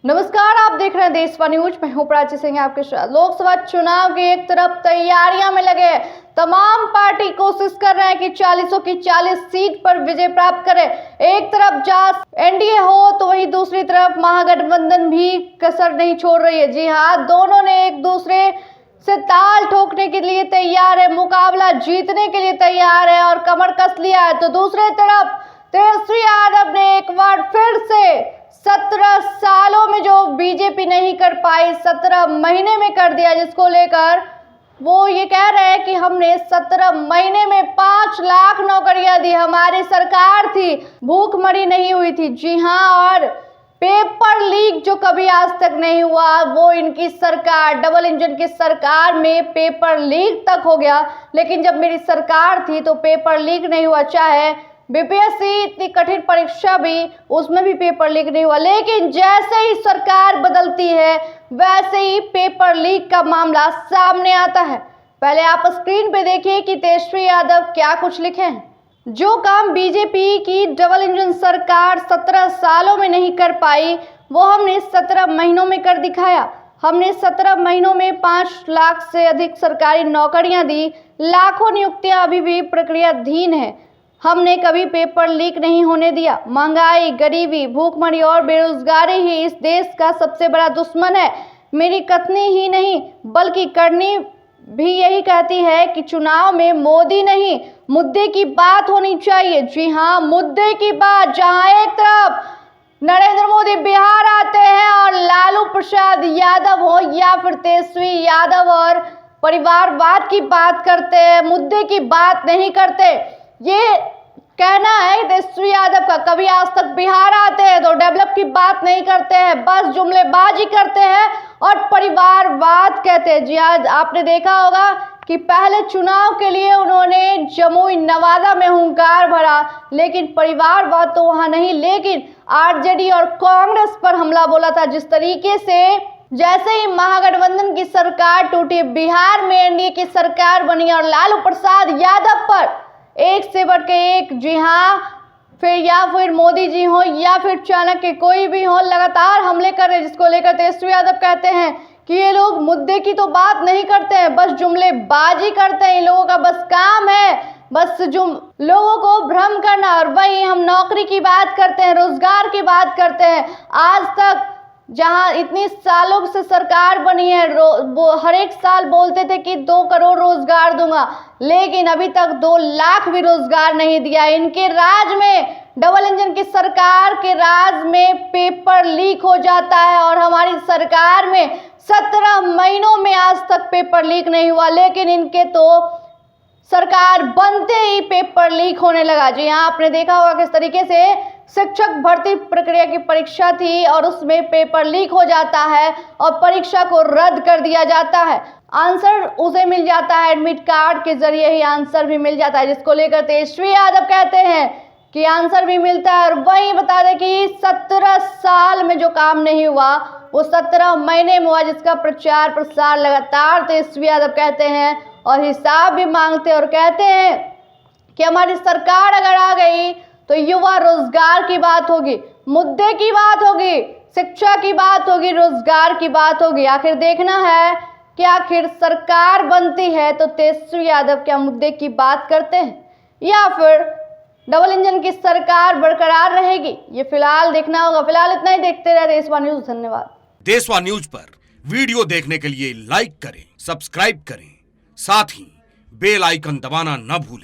नमस्कार, आप देख रहे हैं देशवा न्यूज। मैं हूं प्राची सिंह आपके साथ। लोकसभा चुनाव की एक तरफ तैयारियां में लगे तमाम पार्टी कोशिश कर रहे हैं कि 40 की 40 सीट पर विजय प्राप्त करें। एक तरफ जहां एनडीए हो तो वहीं दूसरी तरफ महागठबंधन भी कसर नहीं छोड़ रही है। जी हाँ, दोनों ने एक दूसरे से ताल ठोकने के लिए तैयार है, मुकाबला जीतने के लिए तैयार है और कमर कस लिया है। तो दूसरी तरफ तेजस्वी यादव ने एक बार फिर से 17 सालों में जो बीजेपी नहीं कर पाई 17 महीने में कर दिया, जिसको लेकर वो ये कह रहे हैं कि हमने 17 महीने में 5 लाख नौकरियां दी, हमारी सरकार थी, भूखमरी नहीं हुई थी। जी हाँ, और पेपर लीक जो कभी आज तक नहीं हुआ वो इनकी सरकार, डबल इंजन की सरकार में पेपर लीक तक हो गया। लेकिन जब मेरी सरकार थी तो पेपर लीक नहीं हुआ। चाहे बीपीएससी इतनी कठिन परीक्षा भी, उसमें भी पेपर लीक नहीं हुआ। लेकिन जैसे ही सरकार बदलती है वैसे ही पेपर लीक का मामला सामने आता है। पहले आप स्क्रीन पे देखिए कि तेजस्वी यादव क्या कुछ लिखे हैं। जो काम बीजेपी की डबल इंजन सरकार 17 सालों में नहीं कर पाई वो हमने 17 महीनों में कर दिखाया। हमने 17 महीनों में 5 लाख से अधिक सरकारी नौकरियां दी, लाखों नियुक्तियां अभी भी प्रक्रियाधीन है। हमने कभी पेपर लीक नहीं होने दिया। महंगाई, गरीबी, भूखमरी और बेरोजगारी ही इस देश का सबसे बड़ा दुश्मन है। मेरी कथनी ही नहीं बल्कि करनी भी यही कहती है कि चुनाव में मोदी नहीं, मुद्दे की बात होनी चाहिए। जी हाँ, मुद्दे की बात। जहां एक तरफ नरेंद्र मोदी बिहार आते हैं और लालू प्रसाद यादव हो या फिर तेजस्वी यादव और परिवारवाद की बात करते हैं, मुद्दे की बात नहीं करते। ये कहना है तेजस्वी यादव का। कभी आज तक बिहार आते हैं तो डेवलप की बात नहीं करते हैं, बस जुमलेबाजी करते हैं और परिवारवाद कहते हैं। जी आज आपने देखा होगा कि पहले चुनाव के लिए उन्होंने जमुई नवादा में हुंकार भरा, लेकिन परिवारवाद तो वहां नहीं, लेकिन आरजेडी और कांग्रेस पर हमला बोला था। जिस तरीके से जैसे ही महागठबंधन की सरकार टूटी, बिहार में एनडीए की सरकार बनी और लालू प्रसाद यादव पर एक से बढ़ के एक, जी हाँ, फिर या फिर मोदी जी हो या फिर चाणक्य कोई भी हो, लगातार हमले कर रहे, जिसको लेकर तेजस्वी यादव कहते हैं कि ये लोग मुद्दे की तो बात नहीं करते हैं, बस जुमलेबाजी करते हैं। इन लोगों का बस काम है बस लोगों को भ्रम करना। और वही हम नौकरी की बात करते हैं, रोजगार की बात करते हैं। आज तक जहां इतनी सालों से सरकार बनी है, वो हर एक साल बोलते थे कि 2 करोड़ रोजगार दूंगा, लेकिन अभी तक 2 लाख भी रोजगार नहीं दिया। इनके राज में, डबल इंजन की सरकार के राज में पेपर लीक हो जाता है और हमारी सरकार में 17 महीनों में आज तक पेपर लीक नहीं हुआ। लेकिन इनके तो सरकार बनते ही पेपर लीक होने लगा। जी हाँ, आपने देखा होगा किस तरीके से शिक्षक भर्ती प्रक्रिया की परीक्षा थी और उसमें पेपर लीक हो जाता है और परीक्षा को रद्द कर दिया जाता है। आंसर उसे मिल जाता है, एडमिट कार्ड के जरिए ही आंसर भी मिल जाता है, जिसको लेकर तेजस्वी यादव कहते हैं कि आंसर भी मिलता है। और वही बता दें कि 17 साल में जो काम नहीं हुआ वो 17 महीने में हुआ, जिसका प्रचार प्रसार लगातार तेजस्वी यादव कहते हैं और हिसाब भी मांगते हैं और कहते हैं कि हमारी सरकार अगर आ गई तो युवा रोजगार की बात होगी, मुद्दे की बात होगी, शिक्षा की बात होगी, रोजगार की बात होगी। आखिर देखना है कि आखिर सरकार बनती है तो तेजस्वी यादव क्या मुद्दे की बात करते हैं या फिर डबल इंजन की सरकार बरकरार रहेगी, ये फिलहाल देखना होगा। फिलहाल इतना ही, देखते रहे देशवा न्यूज। धन्यवाद। देशवा न्यूज पर वीडियो देखने के लिए लाइक करें, सब्सक्राइब करें, साथ ही बेल आइकन दबाना न भूलें।